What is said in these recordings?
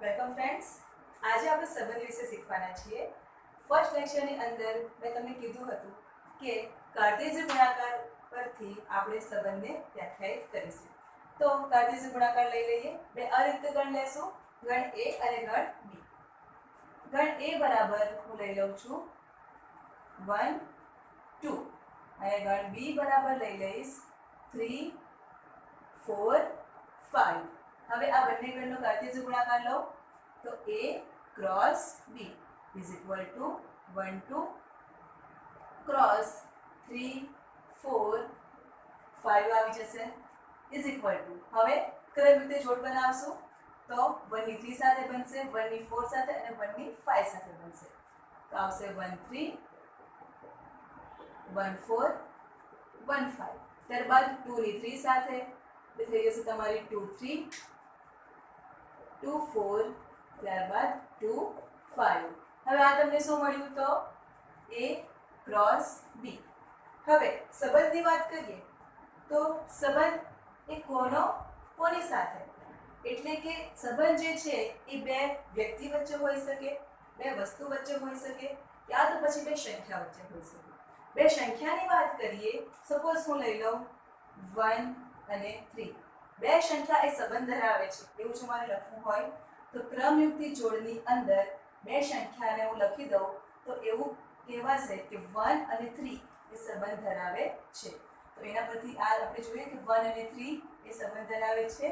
Welcome friends. આજે આપણે સંબંધ વિશે શીખવાના છીએ. ફર્સ્ટ લેક્ચરની અંદર મેં તમને કીધું હતું કે કાર્ટેશિયન ગુણાકાર પરથી આપણે સંબંધને વ્યાખ્યાયિત કરીશું. તો કાર્ટેશિયન ગુણાકાર લઈ લઈએ. બે આ રીતે ગણ લેશું, ગણ A અને ગણ B. ગણ A બરાબર હું લઈ લઉં છું 1 2 અને ગણ B બરાબર લઈ લઈશ 3 4 5. હવે આ બંને ગણનો કાર્ટેશિયન ગુણાકાર લો તો A cross B is equal to 1 2 cross 3 4 5 આવી જશે ઇઝ ઇક્વલ ટુ. હવે કઈ રીતે જોડ બનાવશું તો 1 ની 3 સાથે બનશે, 1 ની 4 સાથે અને 1 ની 5 સાથે બનશે. તો આવશે 1 3 1 4 1 5. ત્યારબાદ 2 ની 3 સાથે થઈ જશે તમારી 2 3 2 4 ત્યારબાદ 2 5. હવે આ તમને શું મળ્યું તો A ક્રોસ B. હવે સંબંધની વાત કરીએ તો સંબંધ એ કોની સાથે, એટલે કે સંબંધ જે છે એ બે વ્યક્તિ વચ્ચે હોઈ શકે, બે વસ્તુ વચ્ચે હોઈ શકે, યા તો પછી બે સંખ્યા વચ્ચે હોઈ શકે. બે સંખ્યાની વાત કરીએ, સપોઝ હું લઈ લઉં 1 અને 3. બે સંખ્યા એ સંબંધ ધરાવે છે એવું જો મારે લખવું હોય તો ક્રમયુક્તિ જોડની અંદર બે સંખ્યાને હું લખી દઉં તો એવું કહેવાશે કે 1 અને 3 એ સંબંધ ધરાવે છે. તો એના પરથી આ આપણે જોઈએ કે 1 અને 3 એ સંબંધ ધરાવે છે,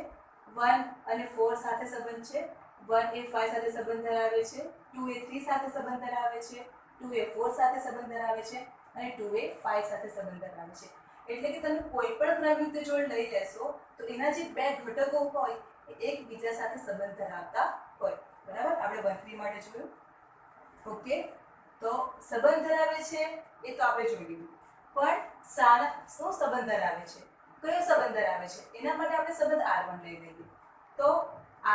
1 અને 4 સાથે સંબંધ છે, 1 એ 5 સાથે સંબંધ ધરાવે છે, 2 એ 3 સાથે સંબંધ ધરાવે છે, 2 એ 4 સાથે સંબંધ ધરાવે છે અને 2 એ 5 સાથે સંબંધ ધરાવે છે. એટલે કે તમે કોઈ પણ ક્રમયુક્ત જોડ લઈ લેશો તો એના જે બે ઘટકો હોય એ એકબીજા સાથે સંબંધ ધરાવતા હોય. બરાબર, આપણે 1 3 માટે જોયું. ઓકે, તો સંબંધ ધરાવે છે એ તો આપણે જોઈ લીધું, પણ શું સંબંધ ધરાવે છે, કયો સંબંધ ધરાવે છે એના માટે આપણે સંબંધ R1 લઈ લઈએ. તો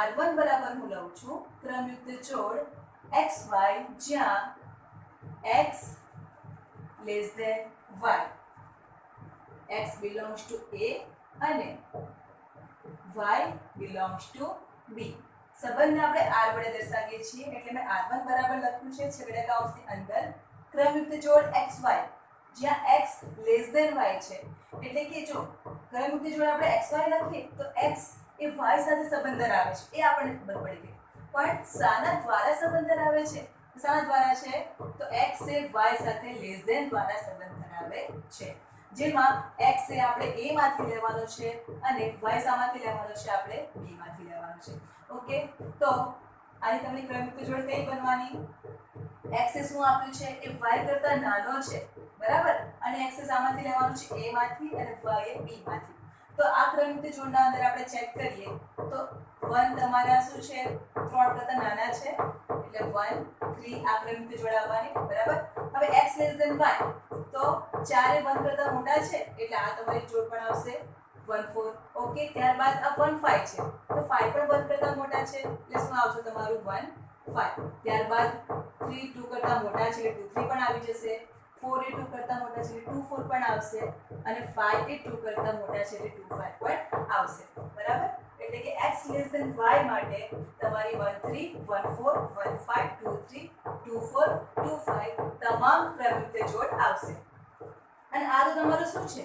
R1 બરાબર હું લઉં છું ક્રમયુક્ત જોડ XY જ્યાં X less than Y, X belongs to A અને Y belongs to B. સંબંધને આપણે R વડે દર્શાવીએ છીએ એટલે મેં R1 બરાબર લખ્યું છે છગડીયા કૌંસની અંદર ક્રમયુક્ત જોડ XY જ્યાં X લેસ ધેન Y છે. એટલે કે જો ક્રમયુક્ત જોડ આપણે XY લખીએ તો X એ Y સાથે સંબંધ ધરાવે છે એ આપણને ખબર પડી ગઈ, પણ શાના દ્વારા સંબંધ ધરાવે છે, શાના દ્વારા છે તો X એ Y સાથે લેસ ધેન દ્વારા સંબંધ ધરાવે છે. જેમાં X એ આપણે A માંથી લેવાનો છે અને Y શામાંથી લેવાનો છે, આપણે B માંથી લેવાનો છે. ઓકે, તો આની તમને ક્રમયુક્ત જોડ કઈ બનવાની, X એ શું આપ્યું છે એ Y કરતા નાનો છે, બરાબર, અને X એ શામાંથી લેવાનું છે A માંથી અને Y એ B માંથી. તો આ ક્રમયુક્ત જોડના અંદર આપણે ચેક કરીએ તો 1 તમારા શું છે 3 કરતા નાના છે એટલે 1 3 આ ક્રમયુક્ત જોડ આવવાની. બરાબર, હવે X લેસ ધેન Y તો 4 એ 1 કરતા મોટા છે એટલે આ તમારી જોડ પણ આવશે 1 4. ઓકે, ત્યારબાદ આ 1 5 છે તો 5 પણ 1 કરતા મોટા છે એટલે શું આવશે તમારું 1 5. ત્યારબાદ 3 2 કરતા મોટા છે એટલે 2 3 પણ આવી જશે, 4 એ 2 કરતા મોટા છે એટલે 2 4 પણ આવશે અને 5 એ 2 કરતા મોટા છે એટલે 2 5 પણ આવશે. બરાબર, એટલે કે X લેસ ધેન Y માટે તમારી 1 3 1 4 1 5 2 3 2 4 2 5 તમામ ક્રમયુક્ત જોડ આવશે. અને આ તો તમારું શું છે,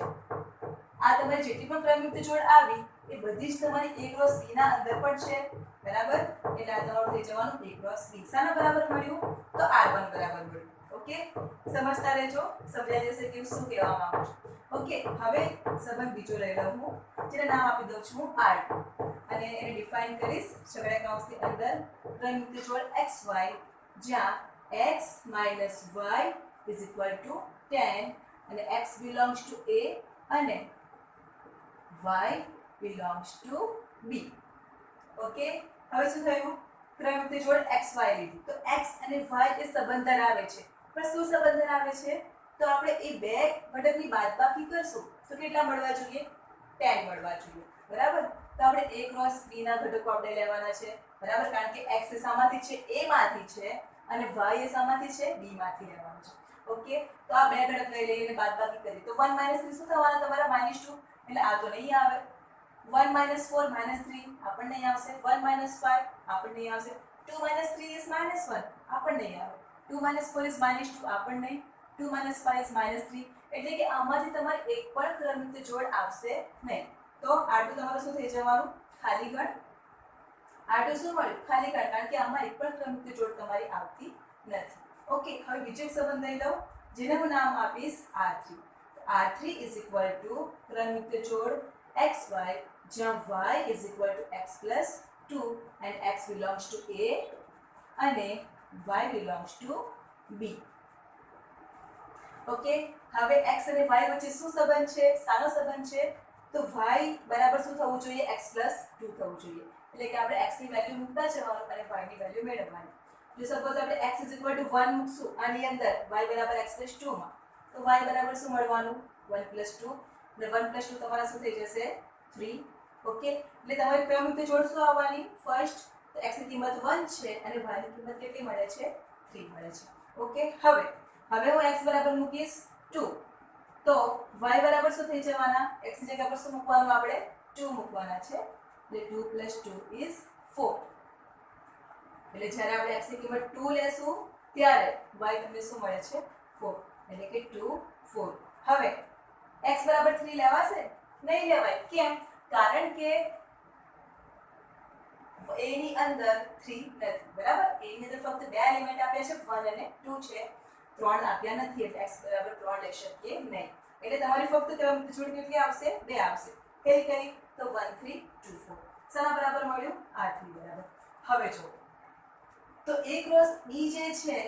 આ તમારી જેટલી પણ ક્રમયુક્ત જોડ આવી એ બધી જ તમારી A ક્રોસ B ના અંદર પણ છે. બરાબર, એટલે આ તમારું થઈ જવાનું A ક્રોસ B. શાના બરાબર મળ્યું તો R1 બરાબર મળ્યું. ઓકે, સમજતા રહેજો, સમજાઈ જશે કે શું કહેવા માંગુ છું. ઓકે, હવે સંબંધ બીજો લઈ લઉં હું, જેને નામ આપી દઉં છું R2 અને એને ડિફાઇન કરીશ છગડીયા કૌંસની અંદર ક્રમયુક્ત જોડ XY જ્યાં X minus Y is equal to 10 અને X belongs to A અને Y belongs to B. Okay, હવે શું થયું, ક્રમયુક્ત જોડ XY લીધી તો X અને Y એ સંબંધ ધરાવે છે, પણ શું સંબંધ ધરાવે છે તો આપણે એ બે ઘટકની બાદબાકી કરશું તો કેટલા મળવા જોઈએ 10 મળવા જોઈએ. બરાબર, તો આપણે A ક્રોસ B ના ઘટકો આપણે લેવાના છે. બરાબર, કારણ કે X એ શામાંથી છે A માંથી છે અને Y એ શામાંથી છે B માંથી લેવાનું છે. ઓકે, તો આ બે ઘટક લઈ લઈએ અને બાદબાકી કરીએ તો 1 - 3 શું થવાના તમારા -2 એટલે આ તો નહીં આવે 1 માઇનસ 4 માઇનસ 3 આપણને અહીં આવશે 1 માઇનસ 5 આપણને અહીં આવશે 2 માઇનસ 3 ઇઝ માઇનસ 1 આપણને અહીં આવે 2 માઇનસ 4 ઇઝ માઇનસ 2 આપણને 2 માઇનસ 5 ઇઝ માઇનસ 3 એટલે કે આમાંથી તમારે એક પણ ક્રમયુક્ત જોડ આવશે નહીં તો આટલું તમારું શું થઈ જવાનું ખાલી ગણ આટલું શું મળ્યું ખાલી ગણ કારણ કે આમાં એક પણ ક્રમયુક્ત જોડ તમારી આવતી નથી ઓકે હવે બીજો એક સંબંધ લઈ લો જેને હું નામ આપીશ R3 R3 is equal to ક્રમયુક્ત જોડ xy જ્યાં y is equal to x plus 2 and x belongs to A અને y belongs to B okay હવે x અને y વચ્ચે શું સંબંધ છે સાનો સંબંધ છે તો y બરાબર શું થવું જોઈએ x પ્લસ 2 થવું જોઈએ એટલે કે આપણે x ની વેલ્યુ મૂકતા જવાનું અને y ની વેલ્યુ મેળવવાની જો સપોઝ આપણે x ઇઝ ઇક્વલ ટુ 1 મૂકશું આની અંદર y બરાબર x પ્લસ 2 માં તો y બરાબર શું મળવાનું 1 પ્લસ 2 એટલે 1 પ્લસ 2 તમારા શું થઈ જશે 3 ઓકે એટલે તમારી ક્રમયુક્ત જોડ શું આવવાની ફર્સ્ટ તો x ની કિંમત 1 છે અને y ની કિંમત કેટલી મળે છે 3 મળે છે ઓકે હવે હું x બરાબર મૂકીશ 2 તો y બરાબર શું થઈ જવાના x ની જગ્યા પર શું મૂકવાનું આપણે 2 મૂકવાના છે એટલે 2 + 2 ઇઝ 4 એટલે જ્યારે આપણે x ની કિંમત 2 લેશું ત્યારે y તમને શું મળે છે 4 એટલે કે 2 4 હવે x બરાબર 3 લેવાશે નહીં લેવાય કેમ કારણ કે a ની અંદર 3 નથી બરાબર a ની અંદર ફક્ત બે એલિમેન્ટ આપ્યા છે 1 અને 2 છે 3 આપ્યા નથી એટલે x બરાબર 3 લઈ શકીએ નહીં એટલે તમારી ફક્ત ક્રમયુક્ત જોડ કેટલી આવશે 2 આવશે કઈ તો 1 3 2 4 શાના બરાબર મળ્યું R3 બરાબર હવે જો તો a ક્રોસ b જે છે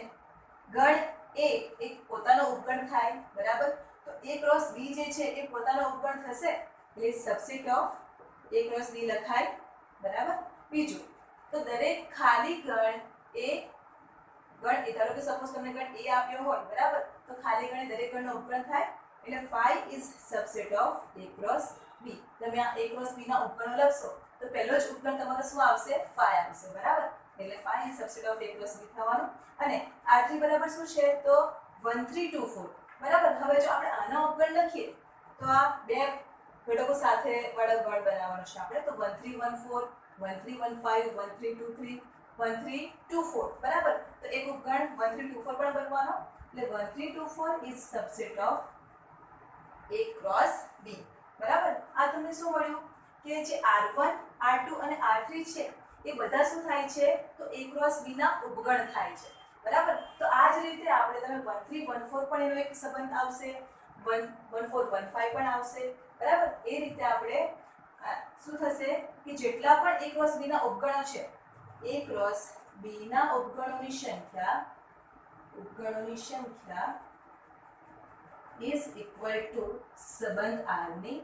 ગણ a એક પોતાનો ઉપગણ થાય બરાબર તો a ક્રોસ b જે છે એ પોતાનો ઉપગણ થશે એટલે subset of a cross b લખાય બરાબર બીજું તો દરેક ખાલી ગણ એ ગણ એ ધારો કે સપોઝ તમને ગણ a આપ્યો હોય બરાબર તો ખાલી ગણ દરેક ગણનો ઉપગણ થાય એટલે phi is subset of a cross b તમે આ a ક્રોસ b ના ઉપગણો લખશો તો પહેલો જ ઉપગણ તમારો શું આવશે phi આવશે બરાબર એટલે phi is subset of a cross b થવાનું અને r3 બરાબર શું છે તો 1 3 2 4 બરાબર હવે જો આપણે આના ઉપગણ લખીએ તો આ બે ઘટકો સાથે વાળો ગણ બનાવવાનો છે આપણે તો 1 3 1 4 1 3 1 5 1 3 2 3 1 3 2 4 બરાબર તો એક ઉપગણ 1 3 2 4 પણ બનવાનો એટલે 1 3 2 4 is subset of a cross b બરાબર આ તમને શું મળ્યું કે જે r1 r2 અને r3 છે એ બધા શું થાય છે તો a ક્રોસ b ના ઉપગણ થાય છે બરાબર તો આ જ રીતે આપણે તમે 1 3 1 4 પણ એનો એક સંબંધ આવશે 1 1 4 1 5 પણ આવશે બરાબર એ રીતે આપણે શું થશે કે જેટલા પણ a ક્રોસ b ના ઉપગણો છે a ક્રોસ b ના ઉપગણોની સંખ્યા is equal to સંબંધ r ની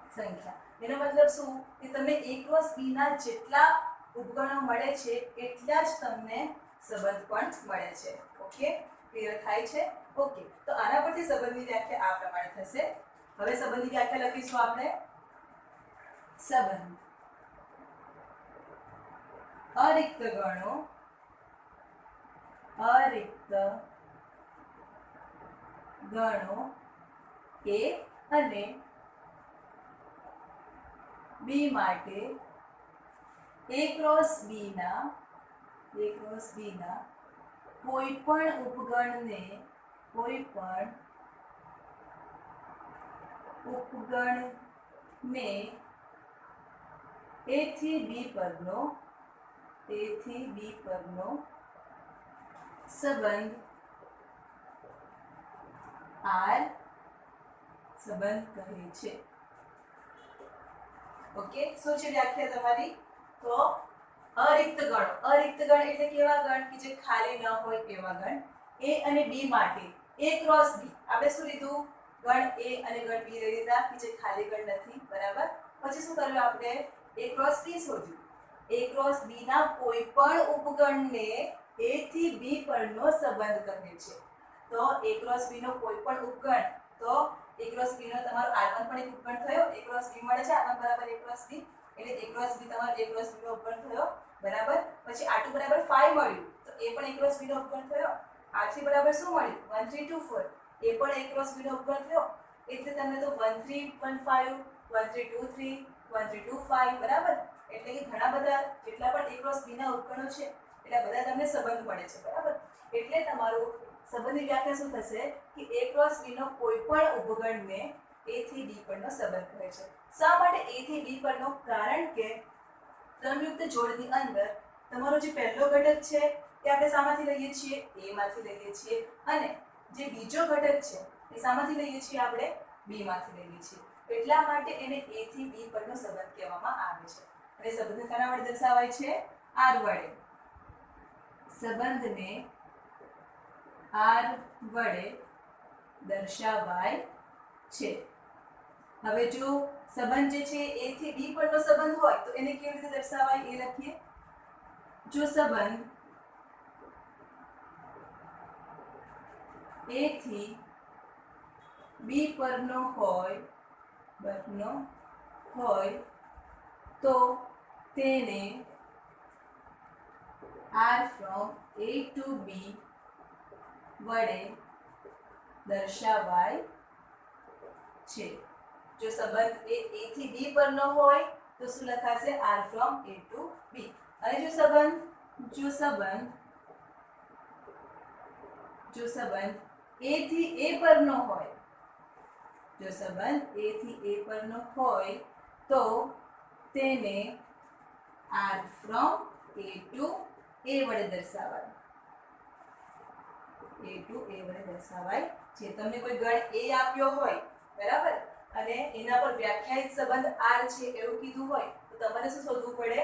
સંખ્યા એનો મતલબ શું કે તમને a ક્રોસ b ના જેટલા ઉપગણો મળે છે એટલા જ તમને સંબંધ પણ મળે છે ઓકે ક્લિયર થાય છે ઓકે તો આના પરથી સંબંધની વ્યાખ્યા આ પ્રમાણે થશે હવે સંબંધની વ્યાખ્યા લખીશું આપણે સંબંધ અરિક્ત ગણો a અને b માટે a ક્રોસ b ના કોઈ પણ ઉપગણને a થી b પરનો સંબંધ r સંબંધ કહે છે ઓકે શું છે વ્યાખ્યા તમારી તો અરિક્ત ગણ એટલે કેવા ગણ કે જે ખાલી ન હોય એવા ગણ a અને b માટે a ક્રોસ b આપણે શું લીધું ગણ a અને ગણ b લઈ લીધા કે જે ખાલી ગણ નથી બરાબર પછી શું કર્યું આપણે a ક્રોસ b શોધ્યું a ક્રોસ b ના કોઈ પણ ઉપગણને a થી b પરનો સંબંધ કહે છે તો a ક્રોસ b નો કોઈ પણ ઉપગણ તો a ક્રોસ b નો તમારો r1 પણ એક ઉપગણ થયો a ક્રોસ b મળે છે r1 બરાબર a ક્રોસ b એટલે a ક્રોસ b તમારો a ક્રોસ b નો ઉપગણ થયો બરાબર પછી r2 બરાબર 5 મળ્યું તો a પણ a ક્રોસ b નો ઉપગણ થયો r3 બરાબર શું મળ્યું 1 3 2 4 એ પણ a ક્રોસ b નો ઉપગણ થયો એટલે તમને તો 1315 1323 1325 બરાબર, એટલે કે ઘણા બધા જેટલા પણ a ક્રોસ b ના ઉપકરણો છે એટલા બધા તમને સંબંધ મળે છે બરાબર. એટલે તમારું સંબંધની વ્યાખ્યા શું થશે કે a ક્રોસ b નો કોઈ પણ ઉપગણને a થી d પરનો સંબંધ કહે છે. શા માટે a થી d પરનો? કારણ કે ક્રમયુક્ત જોડની અંદર તમારો જે પહેલો ઘટક છે એ આપણે શામાંથી લઈએ છીએ? a માંથી લઈએ છીએ, અને જે બીજો ઘટક છે એ શામાંથી લઈએ છીએ? આપણે b માંથી લઈએ છીએ. એટલા માટે એને a થી b પરનો સંબંધ કહેવામાં આવે છે. અને સંબંધને શાના વડે દર્શાવાય છે? r વડે. સંબંધને r વડે દર્શાવાય છે. હવે જો સંબંધ જે છે a થી b પરનો સંબંધ હોય તો એને કેવી રીતે દર્શાવાય એ લખીએ. જો સંબંધ a થી b પરનો હોય તો તેને r from a to b વડે દર્શાવાય છે. જો સંબંધ એ a થી b પરનો હોય તો શું લખાશે? r from a to b. અને જો સંબંધ a થી a પરનો હોય, તો તેને r from a to a વડે દર્શાવાય. છે. તમને કોઈ ગણ a આપ્યો હોય બરાબર, અને એના પર વ્યાખ્યાયિત સંબંધ r છે એવું કીધું હોય તો તમારે શું શોધવું પડે?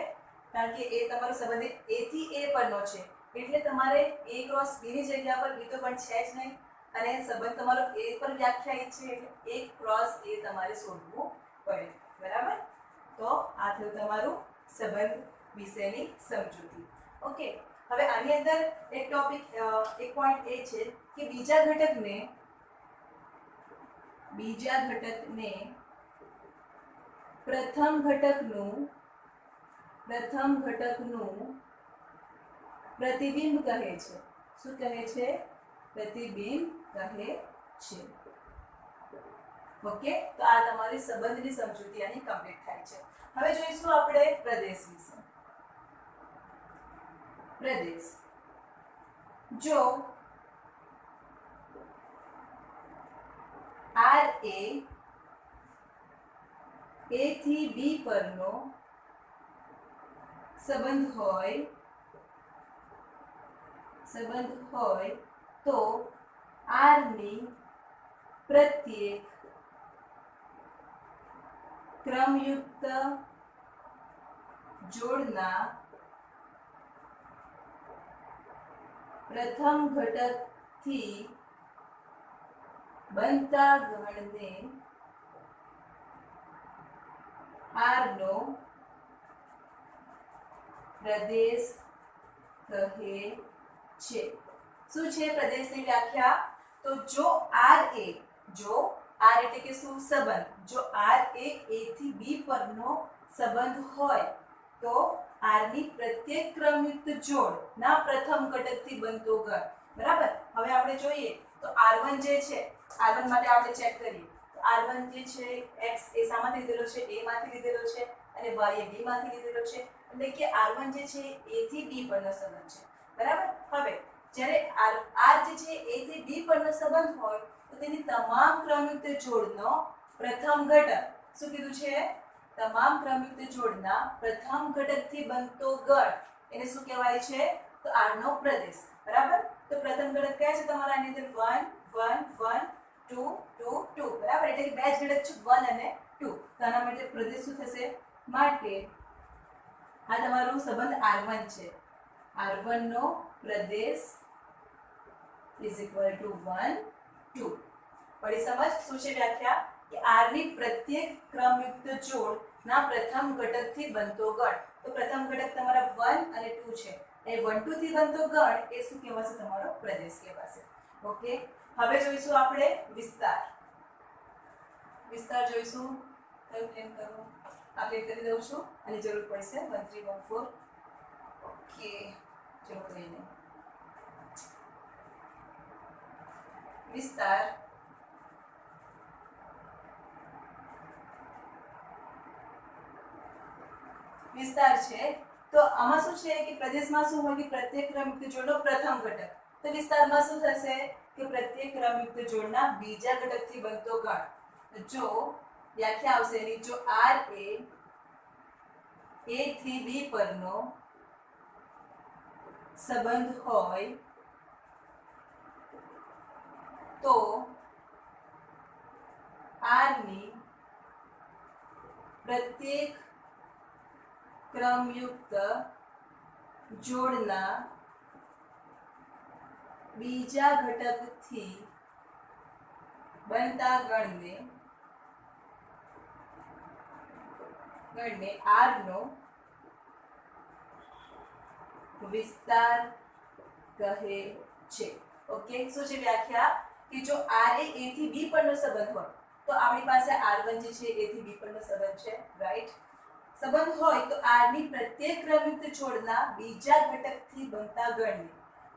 કારણ કે એ તમારો સંબંધ a થી a પરનો છે એટલે તમારે a ક્રોસ b ની જગ્યા પર b તો પણ છે જ નહીં, અને સંબંધ તમારો a પર વ્યાખ્યાયિત છે એટલે a ક્રોસ a તમારે શોધવું પડે બરાબર. તો આ થયું તમારું સંબંધ વિશેની સમજૂતી. ઓકે, હવે આની અંદર એક પોઈન્ટ એ છે કે બીજા ઘટકને પ્રથમ ઘટકનું પ્રતિબિંબ કહે છે. શું કહે છે? પ્રતિબિંબ કહે છે. ઓકે, તો આ તમારી સંબંધની સમજૂતી આની કમ્પ્લીટ થાય છે. હવે જોઈશું આપણે પ્રદેશ વિશે. પ્રદેશ જો r એ a થી b પરનો સંબંધ હોય તો r ની પ્રત્યેક ક્રમયુક્ત જોડના પ્રથમ ઘટકથી બનતા ગણને r નો પ્રદેશ કહે છે. શું છે પ્રદેશની વ્યાખ્યા? તો જો r એટલે કે શું? સંબંધ. જો r એ a થી b પરનો સંબંધ હોય તો r ની પ્રત્યેક ક્રમયુક્ત જોડ ના પ્રથમ ઘટકથી બનતો ગણ. બરાબર. હવે આપણે જોઈએ તો r1 જે છે, r1 માટે આપણે ચેક કરીએ તો r1 જે છે x એ શામાંથી લીધેલો છે? a માંથી લીધેલો છે, અને y એ b માંથી લીધેલો છે, એટલે કે r1 જે છે a થી b પરનો સંબંધ છે બરાબર. હવે જ્યારે r જે છે a થી b પરનો સંબંધ હોય તો તેની તમામ ક્રમયુક્ત જોડનો પ્રથમ ઘટક, શું કીધું છે? તમામ ક્રમયુક્ત જોડના પ્રથમ ઘટકથી બનતો ગણ એને શું કહેવાય છે? તો r નો પ્રદેશ બરાબર. તો પ્રથમ ઘટક કયા છે તમારા? આની અંદર 1 1 1 2 2 2 બરાબર, એટલે કે બે જ ઘટક છે 1 અને 2. તો આના માટે પ્રદેશ શું થશે? માટે આ તમારું સંબંધ r1 છે. r1 no Pradesh is equal to 1 2. પડી સમજ? શું છે વ્યાખ્યા? કે r ની પ્રત્યેક ક્રમયુક્ત જોડ ના પ્રથમ ઘટકથી બનતો ગણ. તો પ્રથમ ઘટક તમારા 1 અને 2 છે, એ 1 2 થી બનતો ગણ એ શું કહેવાશે? તમારો પ્રદેશ કહેવાશે. ઓકે, હવે જોઈશું આપણે વિસ્તાર જોઈશું. કયું પ્લેન કરું? આ પ્લેન કરી દઉં છું અને જરૂર પડશે 1 3 1 4. ઓકે, ચલો કંઈ નહીં. વિસ્તાર વિસ્તાર છે તો આમાં શું છે કે પ્રદેશમાં શું હોય કે પ્રત્યેક ક્રમયુક્ત જોડનો પ્રથમ ઘટક, તો વિસ્તારમાં શું થશે કે પ્રત્યેક ક્રમયુક્ત જોડના બીજા ઘટકથી બનતો ગણ. જો વ્યાખ્યા આવશે એની, જો r એ a થી b પરનો સંબંધ હોય તો r ની પ્રત્યેક ક્રમયુક્ત જોડના બીજા ઘટકથી બનતા ગણને r નો વિસ્તાર કહે છે. ઓકે, શું છે વ્યાખ્યા કે જો r એ a થી b પરનો સંબંધ હોય તો આપણી પાસે r1 જે છે a થી b પરનો સંબંધ છે, રાઈટ. સંબંધ હોય તો r ની પ્રત્યેક ક્રમયુક્ત જોડના બીજા ઘટકથી બનતા ગણને,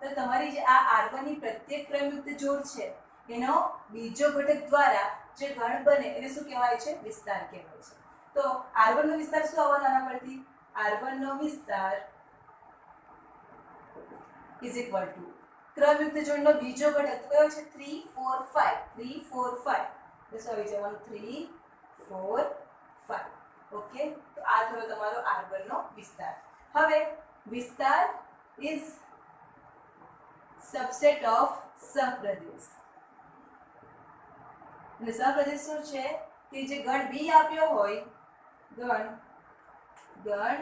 તો તમારી જે આ r1 ની પ્રત્યેક ક્રમયુક્ત જોડ છે એનો બીજો ઘટક દ્વારા જે ગણ બને એને શું કહેવાય છે? વિસ્તાર કહેવાય છે. તો r1 નો વિસ્તાર શું આવવાનો આના પરથી? r1 નો વિસ્તાર ઇઝ ઇક્વલ ટુ ક્રમયુક્ત જોડનો બીજો ઘટક કયો છે? 3 4 5. 3 4 5 તો શું આવી જવાનું? 3 4 5. ઓકે, તો આ થયો તમારો r1 નો વિસ્તાર. હવે વિસ્તાર ઇઝ સબસેટ ઓફ સહપ્રદેશ. અને સહપ્રદેશ શું છે કે જે ગણ b આપ્યો હોય, ગણ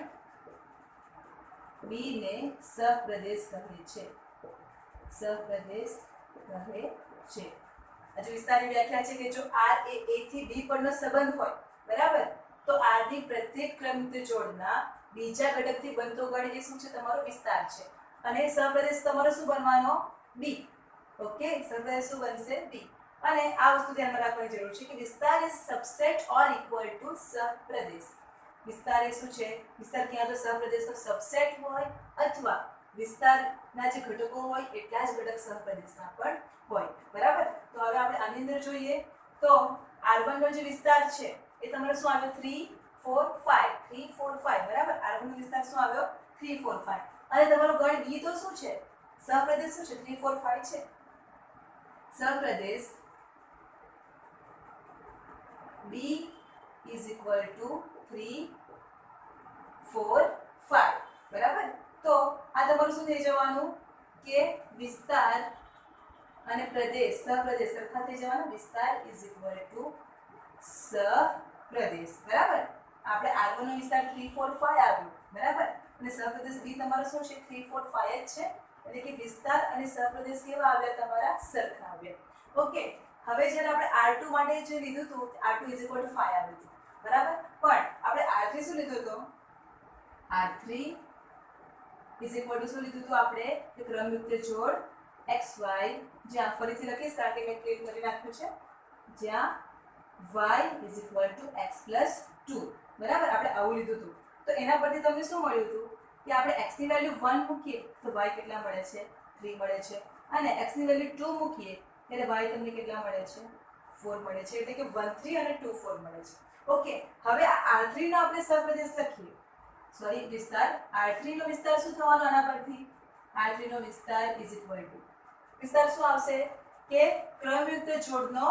b ને સહપ્રદેશ કહે છે. સહપ્રદેશ કહે છે. હજુ વિસ્તારની વ્યાખ્યા છે કે જો r એ a થી b પરનો સંબંધ હોય, બરાબર, તો r ની પ્રત્યેક ક્રમયુક્ત જોડના બીજા ઘટકથી બનતો ગણ એ શું છે? તમારો વિસ્તાર છે. અને સહપ્રદેશ તમારો શું બનવાનો? b. ઓકે, સહપ્રદેશ શું બનશે? b. અને આ વસ્તુ ધ્યાનમાં રાખવાની જરૂર છે કે વિસ્તાર is subset or equal to સહપ્રદેશ. વિસ્તાર એ શું છે? વિસ્તાર ક્યાં તો સહપ્રદેશનો સબસેટ હોય અથવા વિસ્તારના જે ઘટકો હોય એટલા જ ઘટક સહપ્રદેશના પણ હોય, બરાબર. તો હવે આપણે આની અંદર જોઈએ તો r1 નો જે વિસ્તાર છે એ તમારો શું આવ્યો? 3 4 5. 3 4 5, બરાબર. r1 નો વિસ્તાર શું આવ્યો? 3 4 5. અને તમારો ગણ b તો શું છે? સહપ્રદેશ શું છે? 3 4 5 છે. સહપ્રદેશ b is equal to 3 4 5, બરાબર. તો આ તમારું શું થઈ જવાનું કે વિસ્તાર અને પ્રદેશ, સહપ્રદેશ સરખા થઈ જવાના. વિસ્તાર ઇઝ ઇક્વલ ટુ સહપ્રદેશ, બરાબર. આપણે r1 નો વિસ્તાર 3 4 5 આવ્યો, બરાબર. અને સહપ્રદેશ b તમારો શું છે? 3 4 5 જ છે. એટલે કે વિસ્તાર અને સહપ્રદેશ કેવા આવ્યા? તમારા સરખા આવ્યા. ઓકે, હવે જ્યારે આપણે r2 માટે જે લીધું હતું r2 5 આવ્યું હતું, બરાબર. પણ આપણે r3 શું લીધું હતું? r3 ઇઝ ઇક્વલ ટુ શું લીધું હતું આપણે? કે ક્રમયુક્ત જોડ xy, જ્યાં ફરીથી લખીશ કારણ કે મેં ક્લિયર કરી નાખ્યું છે, જ્યાં y is equal to x plus 2, બરાબર. આપણે આવું લીધું હતું. તો એના પરથી તમને શું મળ્યું હતું કે આપણે x ની વેલ્યુ 1 મૂકીએ તો y કેટલા મળે છે? 3 મળે છે. અને x ની વેલ્યુ 2 મૂકીએ એટલે y તમને કેટલા મળે છે? 4 મળે છે. એટલે કે 1 3 અને 2 4 મળે છે. ઓકે, હવે આ r3 નો આપણે સહપ્રદેશ લખીએ, સોરી વિસ્તાર. r3 નો વિસ્તાર શું થવાનો આના પરથી? r3 નો વિસ્તાર ઇઝ ઇક્વલ ટુ વિસ્તાર શું આવશે કે ક્રમયુક્ત જોડનો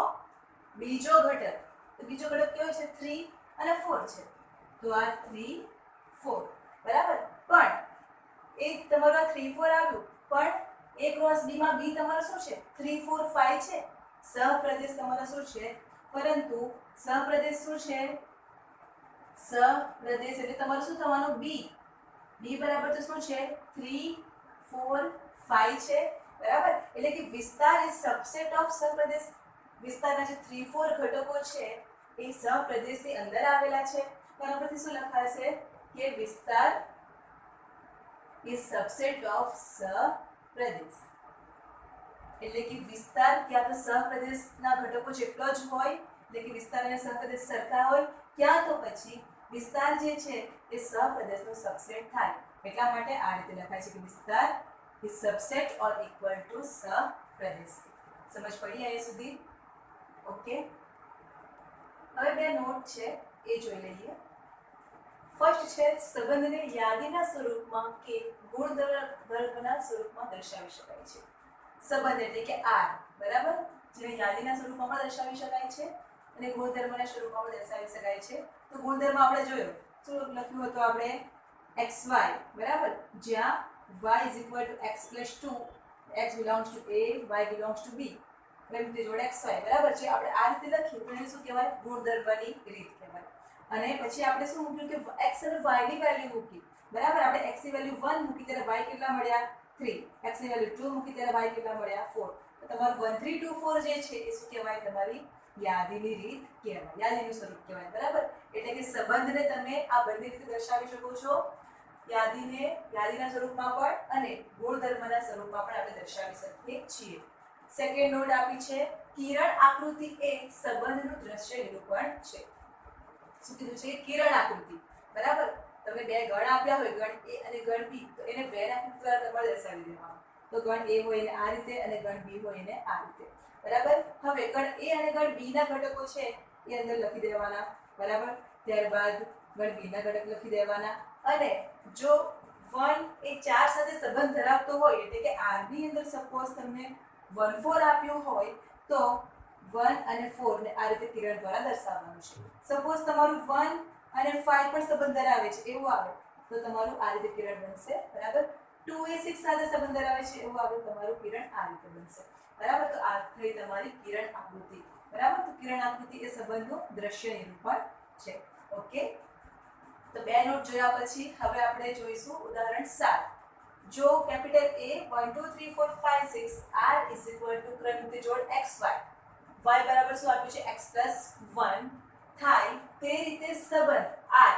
બીજો ઘટક. તો બીજો ઘટક કેવો છે? 3 અને 4 છે. તો આ 3 4, બરાબર. પણ એ તમારો આ 3 4 આવ્યું, પણ a ક્રોસ b માં b તમારો શું છે? 3 4 5 છે. સહપ્રદેશ તમારો શું છે? પરંતુ સહપ્રદેશ શું છે? સહપ્રદેશ એટલે તમારું શું થવાનું? b. b બરાબર તો શું છે? 3 4 5 છે, બરાબર. એટલે કે વિસ્તાર ઇઝ સબસેટ ઓફ સહપ્રદેશ. વિસ્તારના જે 3 4 ઘટકો છે એ સહપ્રદેશની અંદર આવેલા છે. તેના પરથી શું લખાશે કે વિસ્તાર ઇઝ સબસેટ ઓફ સહપ્રદેશ. એટલે કે વિસ્તાર ક્યાં તો સહપ્રદેશના ઘટકો જેટલો જ હોય, એટલે કે વિસ્તાર અને સહપ્રદેશ સરખા હોય, ક્યાં તો પછી વિસ્તાર જે છે એ સહપ્રદેશનો સબસેટ થાય. એટલા માટે આ રીતે લખાય છે કે વિસ્તાર is subset or equal to સહપ્રદેશ. સમજ પડી અહીંયા સુધી? ઓકે, હવે બે નોટ છે એ જોઈ લઈએ. ફર્સ્ટ છે સંબંધને યાદીના સ્વરૂપમાં કે ગુણધર્મના સ્વરૂપમાં દર્શાવી શકાય છે. સંબંધ એટલે કે આર, બરાબર, જેને યાદીના સ્વરૂપમાં પણ દર્શાવી શકાય છે અને ગુણધર્મના સ્વરૂપમાં પણ દર્શાવી શકાય છે. તો ગુણધર્મ આપણે જોયો, શું લખ્યું હતું આપણે? xy, બરાબર, જ્યાં y x + 2, x belongs to a, y belongs to b, એટલે જોડે xy, બરાબર છે. આપણે આ રીતે લખ્યું તો એને શું કહેવાય? ગુણધર્મની રીત કહેવાય. અને પછી આપણે શું મૂક્યું કે x અને y ની વેલ્યુ મૂકી, બરાબર. આપણે x ની વેલ્યુ 1 મૂકી ત્યારે y કેટલા મળ્યા? 3. x ની વેલ્યુ 2 મૂકી ત્યારે y કેટલા મળ્યા? 4. તો તમારું 1 3 2 4 જે છે એ શું કહેવાય? તમારી યાદીની રીત કહેવાય, યાદીનું સ્વરૂપ કહેવાય, બરાબર. એટલે કે સંબંધને તમે આ બંને રીતે દર્શાવી શકો છો, યાદીના સ્વરૂપમાં પણ અને ગુણધર્મના સ્વરૂપમાં પણ આપણે દર્શાવી શકીએ છીએ. સેકન્ડ નોટ આપી છે, કિરણ આકૃતિ એ સંબંધનું દ્રશ્ય નિરૂપણ છે. શું કીધું છે? કિરણ આકૃતિ, બરાબર. તમે બે ગણ આપ્યા હોય, ગણ એ અને ગણ બી, તો એને બે ના આકૃતિ દ્વારા તમારે દર્શાવી દેવાનું. તો ગણ એ હોય એને આ રીતે અને ગણ બી હોય એને આ રીતે, બરાબર. હવે ગણ એ અને ગણ બી ના ઘટકો છે એ અંદર લખી દેવાના, બરાબર. ત્યારબાદ ગણ બી ના ઘટક લખી દેવાના. અને જો 1 એ 4 સાથે સંબંધ ધરાવતો હોય, એટલે કે r ની અંદર સપોઝ તમને 1 4 આપ્યું હોય તો 1 અને 4 ને આ રીતે કિરણ દ્વારા દર્શાવવાનું છે. સપોઝ તમારું 1 અને 5 પણ સંબંધ ધરાવે છે એવું આવે તો તમારું આ રીતે કિરણ બનશે, બરાબર. 2 એ 6 સાથે સંબંધ ધરાવે છે એવું આવે તો તમારું કિરણ આ રીતે બનશે, બરાબર. તો આ થઈ તમારી કિરણ આકૃતિ, બરાબર. તો કિરણ આકૃતિ એ સંબંધનું દ્રશ્ય નિરૂપણ છે. ઓકે, તો બે નોટ જોયા પછી હવે આપણે જોઈશું ઉદાહરણ 7. જો કેપિટલ A 1 2 3 4 5 6 r ક્રમયુક્ત જોડ xy, y બરાબર શું આપ્યું છે? x + 1 થાય તે રીતે સંબંધ r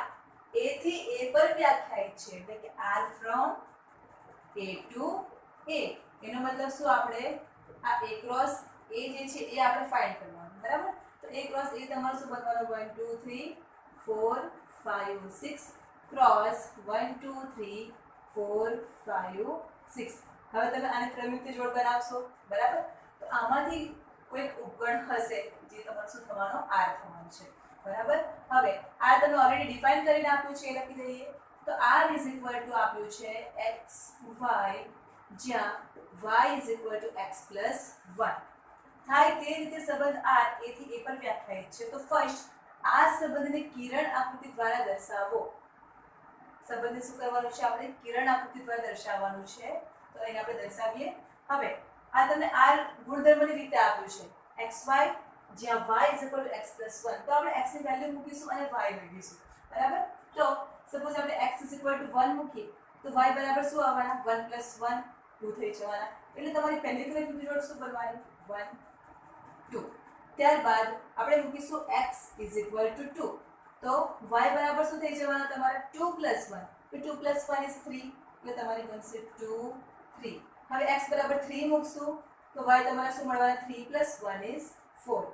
a થી a પર વ્યાખ્યાયિત છે, એટલે કે r from a to a. એનો મતલબ શું? આપણે આ a ક્રોસ a જે છે એ આપણે ફાઇન્ડ કરવાનું, બરાબર. તો a ક્રોસ a તમારું શું બનવાનું? 1 2 3 4 5 6 ક્રોસ 1 2 3 4 5 6. હવે તમે આને ક્રમયુક્ત જોડ બનાવશો, બરાબર. તો આમાંથી કોઈક ઉપગણ હશે જે તમારો શું થવાનો? r થવાનો છે, બરાબર. હવે r તમે ઓલરેડી ડિફાઇન કરીને આપ્યું છે એ લખી દઈએ. તો r આપ્યું છે x y, જ્યાં y x + 1 થાય તે રીતે સંબંધ r a થી a પર વ્યાખ્યાયિત છે. તો ફર્સ્ટ આ સંબંધને કિરણ આકૃતિ દ્વારા દર્શાવો. સંબંધને શું કરવાનું છે? આપણે કિરણ આકૃતિ દ્વારા દર્શાવવાનું છે. તો એને આપણે દર્શાવીએ. હવે આ તમને r ગુણધર્મની રીતે આપ્યું છે, xy, જ્યાં y x + 1. તો આપણે x ની વેલ્યુ મૂકીશું અને y મેળવીશું, બરાબર. તો સપોઝ આપણે x 1 મૂકીએ તો y બરાબર શું આવવાના? 1 + 1 2 થઈ જવાના. એટલે તમારી પહેલી ક્રમયુક્ત જોડ શું બનવાની? 1 2. ત્યારબાદ આપણે મૂકીશું x 2. તો y બરાબર શું થઈ જવાના તમારા? 2 + 1. તો 2 + 1 is 3, એટલે તમારી બનશે 2 3. હવે x બરાબર 3 મૂકશું તો y તમારા શું મળવાના? 3 + 1 is 4.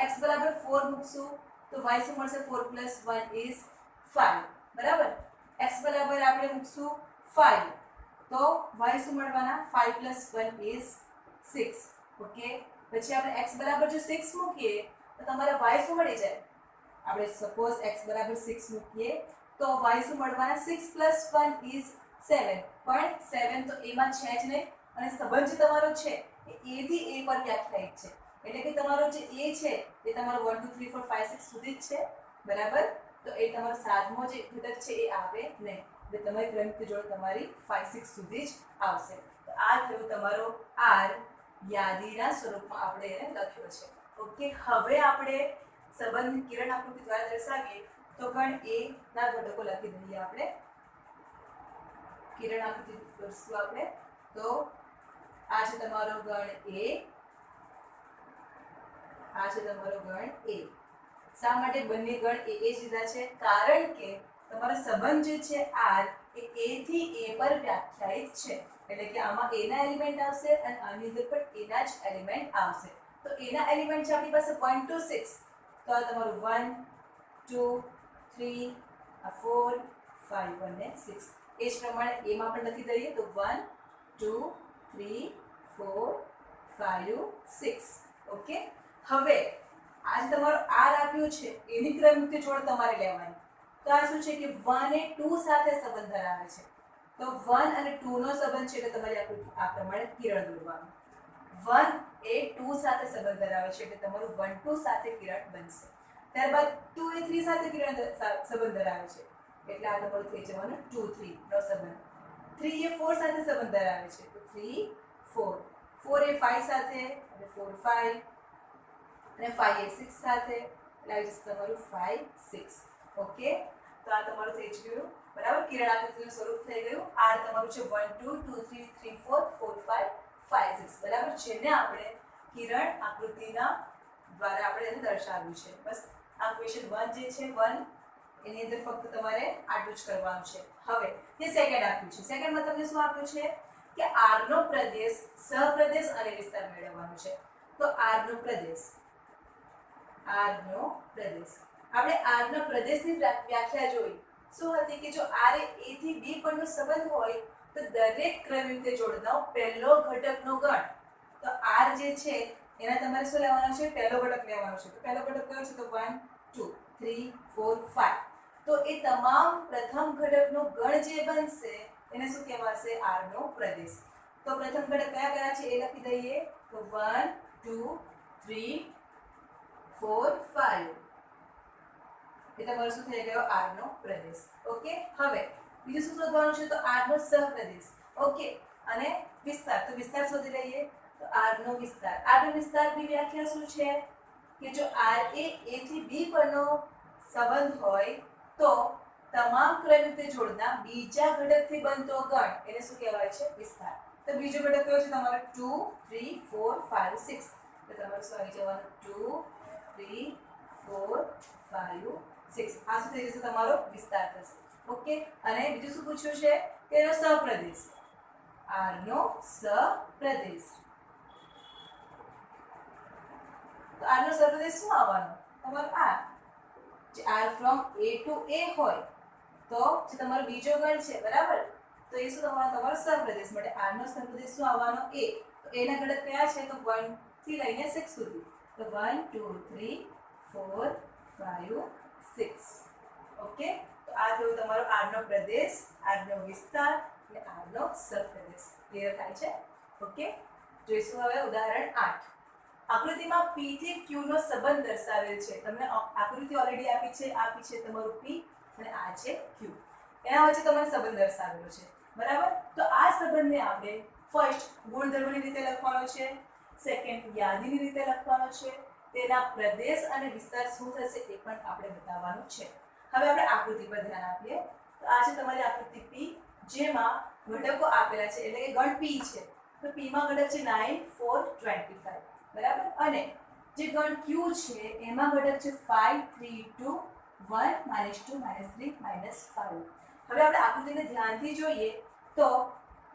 x બરાબર 4 મૂકશું તો y શું મળશે? 4 + 1 is 5, બરાબર. x બરાબર આપણે મૂકશું 5 તો y શું મળવાના? 5 + 1 is 6. ઓકે, પછી આપણે x બરાબર જો 6 મૂકીએ તો તમારા y શું મળી જાય? આપણે સપોઝ x બરાબર 6 મૂકીએ તો y શું મળવાના? 6 + 1 is 7. પણ 7 તો a માં છે જ નહીં અને સંબંધ જે તમારો છે એ a થી a પર વ્યાખ્યાયિત છે, એટલે કે તમારો જે a છે એ તમારો 1 2 3 4 5 6 સુધી જ છે, બરાબર. તો એ તમારો સાતમો જે ઘટક છે એ આવે નહીં, એટલે તમારી ક્રમયુક્ત જોડ તમારી 5 6 સુધી જ આવશે. તો આ થયું તમારો r યાદીના સ્વરૂપમાં આપણે એને લખ્યો છે. ઓકે, હવે આપણે સંબંધ કિરણ આકૃતિ દ્વારા દર્શાવીએ તો ગણ a ના ઘટકો લખી દઈએ. આપણે કિરણ આકૃતિ કરશું આપણે. તો આ છે તમારો ગણ a, આ છે તમારો ગણ a. શા માટે બંને ગણ a જ લીધા છે? કારણ કે તમારો સંબંધ જે છે r એ a થી a પર વ્યાખ્યાયિત છે, એટલે કે આમાં a ના એલિમેન્ટ આવશે અને આની અંદર પણ a ના જ એલિમેન્ટ આવશે. તો a ના એલિમેન્ટ છે આપણી પાસે 1 to 6. તો આ તમારું 1 2 3 4 5 અને 6. એ જ પ્રમાણે a માં પણ લખી દઈએ તો 1 2 3 4 5 6. ઓકે, હવે આજ તમારો r આપ્યું છે એની ક્રમયુક્ત જોડ તમારે લેવાની. તો આ શું છે કે 1 એ 2 સાથે સંબંધ ધરાવે છે. તો 1 અને 2 નો સંબંધ છે એટલે તમારે આ પ્રમાણે કિરણ દોરવાનું. 1 એ 2 સાથે સંબંધ ધરાવે છે એટલે તમારું 1 2 સાથે કિરણ બનશે. ત્યારબાદ 2 એ 3 સાથે કિરણ સંબંધ ધરાવે છે એટલે આ તમારું થઈ જવાનું 2 3 નો સંબંધ. 3 એ 4 સાથે સંબંધ ધરાવે છે તો 3 4. 4 એ 5 સાથે એટલે 4 5 અને 5 એ 6 સાથે એટલે આવી જશે તમારું 5 6. ઓકે, તો આ તમારું થઈ ગયું બરાબર. કિરણ આકૃતિનું સ્વરૂપ થઈ ગયું. આર તમારું છે 1 2 2 3 3 4 4 5 5 6 બરાબર. જેને આપણે કિરણ આકૃતિના દ્વારા આપણે એને દર્શાવ્યું છે. બસ આ ક્વેશ્ચન 1 જે છે 1 એની અંદર ફક્ત તમારે આટલું જ કરવાનું છે. હવે જે સેકન્ડ આપ્યું છે, સેકન્ડમાં તમને શું આપ્યું છે કે આર નો પ્રદેશ, સહપ્રદેશ અને વિસ્તાર મેળવવાનો છે. તો આર નો પ્રદેશ, આપણે આર નો પ્રદેશની વ્યાખ્યા જોઈ. શું હતી કે જો આર એ a થી b પરનો સંબંધ હોય તો દરેક ક્રમયુક્ત જોડનો પહેલો ઘટકનો ગણ. તો આર જે છે એના તમારે શું લેવાનો છે? પહેલો ઘટક લેવાનો છે. તો પહેલો ઘટક કયો છે? તો 1 2 3 4 5. તો એ તમામ પ્રથમ ઘટકનો ગણ જે બનશે એને શું કહેવાશે? આર નો પ્રદેશ. તો પ્રથમ ઘટક કયા કયા છે એ લખી દઈએ. તો 1 2 3 4 5 એ તમારો શું થઈ ગયો? આર નો પ્રદેશ. ઓકે, હવે બીજું શું શોધવાનું છે? તો આર નો સહપ્રદેશ. ઓકે, અને વિસ્તાર. તો વિસ્તાર શોધી લઈએ. તો આર નો વિસ્તાર, આર નો વિસ્તારની વ્યાખ્યા શું છે કે જો આર એ a થી b પરનો સંબંધ હોય તો તમામ ક્રમયુક્ત જોડના બીજા ઘટકથી બનતો ગણ એને શું કહેવાય છે? વિસ્તાર. તો બીજો ઘટક કયો છે તમારો? 2 3 4 5 6. તો તમારે શું આવી જવાનું? 2 3 4 5 6. આ શું થઈ જશે? તમારો વિસ્તાર થશે. ઓકે, અને બીજું શું પૂછ્યું છે કે એનો સહપ્રદેશ. આર નો સહપ્રદેશ. તો આર નો સહપ્રદેશ શું આવવાનો? તમારો આર. જે R from a to a હોય તો જે તમારો બીજો ગણ છે બરાબર, તો એ શું થવાનો? તમારો સહપ્રદેશ. માટે આર નો સહપ્રદેશ શું આવવાનો? a. તો a ના ઘટક કયા છે? તો 1 થી લઈને 6 સુધી. તો 1 2 3 4 5 6. ઓકે, તો આ થયો તમારો આર નો પ્રદેશ, આર નો વિસ્તાર અને આર નો સહપ્રદેશ. ક્લિયર થાય છે? ઓકે, જોઈશું હવે ઉદાહરણ 8. આકૃતિમાં p થી q નો સંબંધ દર્શાવેલ છે. તમને આકૃતિ ઓલરેડી આપી છે તમારું p અને આ છે q. એના વચ્ચે તમારે સંબંધ દર્શાવેલો છે બરાબર. તો આ સંબંધને આપણે ફર્સ્ટ ગુણધર્મની રીતે લખવાનો છે, સેકન્ડ યાદીની રીતે લખવાનો છે, તેના પ્રદેશ અને વિસ્તાર શું થશે એ પણ આપણે બતાવવાનું છે. હવે આપણે આકૃતિ પર ધ્યાન આપીએ. તો આ છે તમારી આકૃતિ p, જેમાં ઘટકો આપેલા છે એટલે કે ગણ p છે. તો p માં ઘટક છે 9 4 25 બરાબર. અને જે ગણ q છે એમાં ઘટક છે 5 3 2 1 -2 -3 -5. હવે આપણે આકૃતિને ધ્યાનથી જોઈએ તો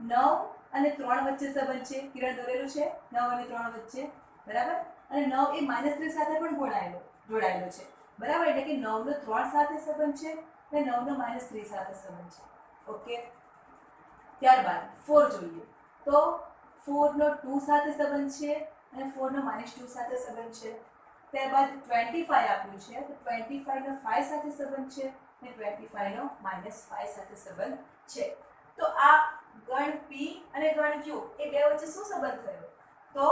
9 અને 3 વચ્ચે સંબંધ છે. કિરણ દોરેલું છે 9 અને 3 વચ્ચે બરાબર. અને 9 એ -3 સાથે પણ જોડાયેલો છે બરાબર. એટલે કે 9 નો 3 સાથે સંબંધ છે અને 9 નો -3 સાથે સંબંધ છે. ઓકે, ત્યારબાદ 4 જોઈએ તો 4 નો 2 સાથે સંબંધ છે અને 4 નો -2 સાથે સંબંધ છે. ત્યારબાદ 25 આપ્યું છે તો 25 નો 5 સાથે સંબંધ છે અને 25 નો -5 સાથે સંબંધ છે. તો આ ગણ p અને ગણ q એ બે વચ્ચે શું સંબંધ થયો? તો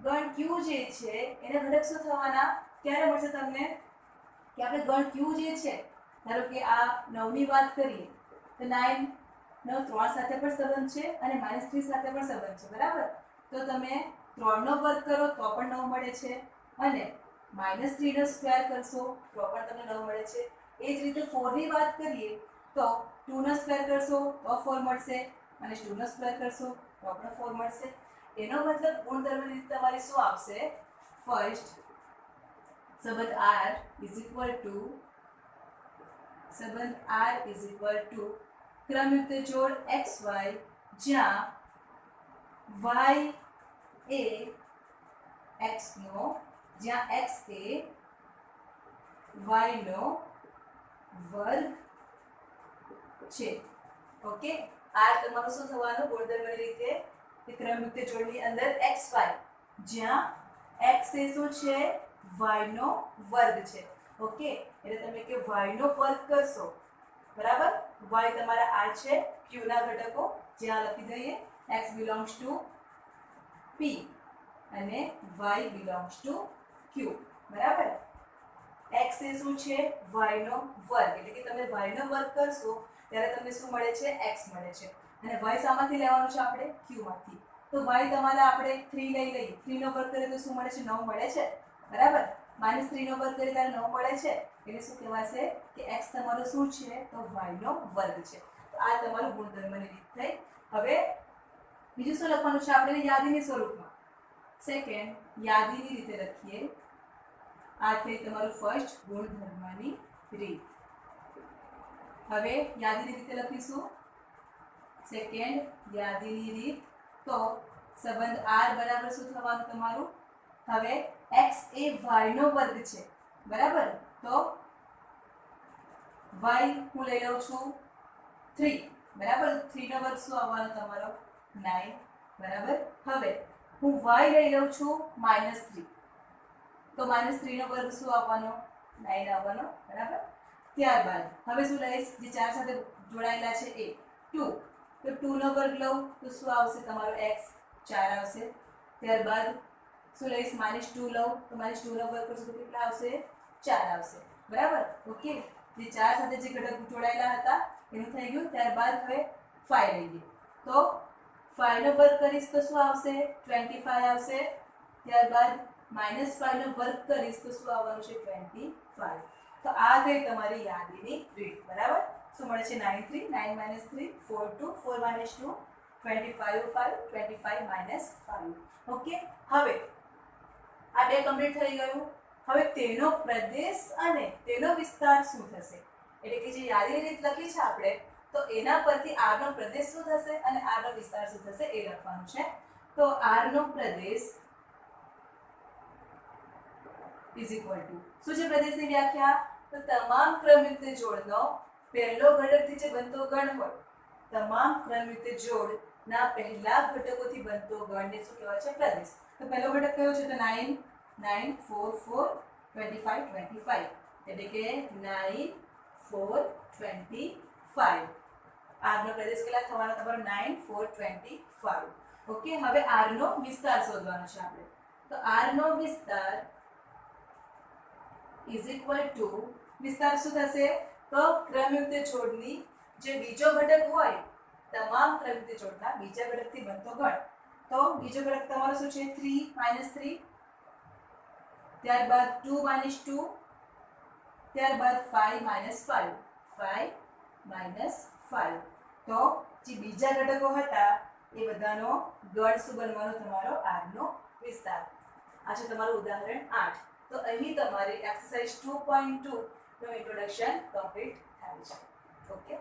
ગણ q જે છે એના ઘટક શું થવાના? ક્યારે મળશે તમને કે આપણે ગણ q જે છે, ધારો કે આ 9 ની વાત કરીએ તો 9 નો 3 સાથે પણ સંબંધ છે અને -3 સાથે પણ સંબંધ છે બરાબર. તો તમે 3 નો વર્ગ કરો તો પણ 9 મળે છે અને -3 નો સ્ક્વેર કરશો તો પણ તમને 9 મળે છે. એ જ રીતે 4 ની વાત કરીએ તો 2 નો સ્ક્વેર કરશો તો 4 મળશે અને 2 નો સ્ક્વેર કરશો તો પણ 4 મળશે. એનો મતલબ ગુણધર્મની રીતે તમારી શું આવશે? ફર્સ્ટ સંબંધ r ઇઝ ઇક્વલ ટુ ક્રમયુક્ત જોડ xy જ્યાં y એ x એ y નો વર્ગ છે. ઓકે, આ તમારું શું થવાનું ગુણધર્મની રીતે? ક્રમયુક્ત જોડની અંદર xy જ્યાં x એ શું છે? y નો વર્ગ છે. ઓકે, એટલે તમે કે y નો વર્ગ કરશો, બરાબર. y તમારા આ છે q ના ઘટકો, જ્યાં લખી દઈએ x belongs to p અને y belongs to q, બરાબર. x એ શું છે? y નો વર્ગ, એટલે કે તમે y નો વર્ગ કરશો ત્યારે તમને શું મળે છે? x મળે છે. અને y શામાંથી લેવાનું છે આપણે? q માંથી. તો y તમારા આપણે 3 લઈ લઈએ, 3 નો વર્ગ કરીએ તો શું મળે છે? 9 મળે છે, બરાબર. -3 નો વર્ગ કરીએ ત્યારે 9 મળે છે, એટલે શું કહેવાશે કે x તમારો શું છે? તો y નો વર્ગ છે. તો આ તમારું ગુણધર્મની રીત થઈ. હવે બીજું શું લખવાનું છે આપણે? યાદીની સ્વરૂપમાં. સેકન્ડ, યાદીની રીતે લખીએ. આ થઈ તમારું ફર્સ્ટ ગુણધર્મની રીત. હવે યાદીની રીતે લખીશું. સેકન્ડ, યાદીની રીત. તો સંબંધ r બરાબર શું થવાનું તમારું? હવે x એ y નો વર્ગ છે, બરાબર. તો y હું લઈ લઉં છું 3, બરાબર. 3 નો વર્ગ શું આવવાનો તમારો? 9, બરાબર. હવે હું y લઈ લઉં છું -3, તો -3 નો વર્ગ શું આવવાનો? 9 આવવાનો, બરાબર. ત્યારબાદ હવે શું લઈશ? જે 4 સાથે જોડાયેલા છે એ 2, તો 2 નો વર્ગ લઉં તો શું આવશે તમારો? x 4 આવશે. ત્યારબાદ શું લઈશ? -2 લઉં તો -2 નો વર્ગ કરશું તો કેટલા આવશે? 4 આવશે, બરાબર. ઓકે, જે 4 સાથે જે ઘટક જોડાયેલા હતા એનું થઈ ગયું. ત્યારબાદ હવે 5 લઈએ, તો 5 નો વર્ગ કરીશ તો શું આવશે? 25 આવશે. ત્યારબાદ -5 નો વર્ગ કરીશ તો શું આવવાનું છે? 25. તો આ થઈ તમારી યાદીની રીત, બરાબર. શું મળે છે? 9 3, 9 - 3, 4 2, 4 - 2, 25 5, 25 - 5. ઓકે, હવે આ બે કમ્પ્લીટ થઈ ગયું. હવે તેનો પ્રદેશ અને તેનો વિસ્તાર શું થશે? એટલે કે જે યાદીની રીત લખી છે આપણે, તો એના પરથી r નો પ્રદેશ શું થશે અને r નો વિસ્તાર શું થશે એ લખવાનું છે. તો r no Pradesh is equal to શું છે? પ્રદેશની વ્યાખ્યા. તો તમામ ક્રમયુક્ત જોડનો પહેલો ઘટકથી જે બનતો ગણ હોય, તમામ ક્રમયુક્ત જોડના પહેલા ઘટકોથી બનતો ગણને શું કહેવાય છે? પ્રદેશ. તો પહેલો ઘટક કયો છે? તો 9 9 4 4 25 25, એટલે કે 9 4 25. r નો પ્રદેશ કેટલા થવાનો તમારો? 9 4 25. ઓકે, હવે r નો વિસ્તાર શોધવાનો છે આપણે. તો r નો વિસ્તાર ઇઝ ઇક્વલ ટુ, વિસ્તાર શું થશે? તો ક્રમયુક્ત જોડની જે બીજો ઘટક હોય, તમામ ક્રમયુક્ત જોડના બીજા ઘટકથી બનતો ગણ. તો બીજો ઘટક તમારો શું છે? 3 - 3. ત્યારબાદ 2 - 2. ત્યારબાદ 5 - 5, 5 - 5. તો જે બીજા ઘટકો હતા એ બધાનો ગણ શું બનવાનો તમારો? r નો વિસ્તાર. આ છે તમારું ઉદાહરણ 8. તો અહીં તમારી એક્સરસાઇઝ 2.2 નું ઇન્ટ્રોડક્શન કમ્પ્લીટ થાય છે. ઓકે.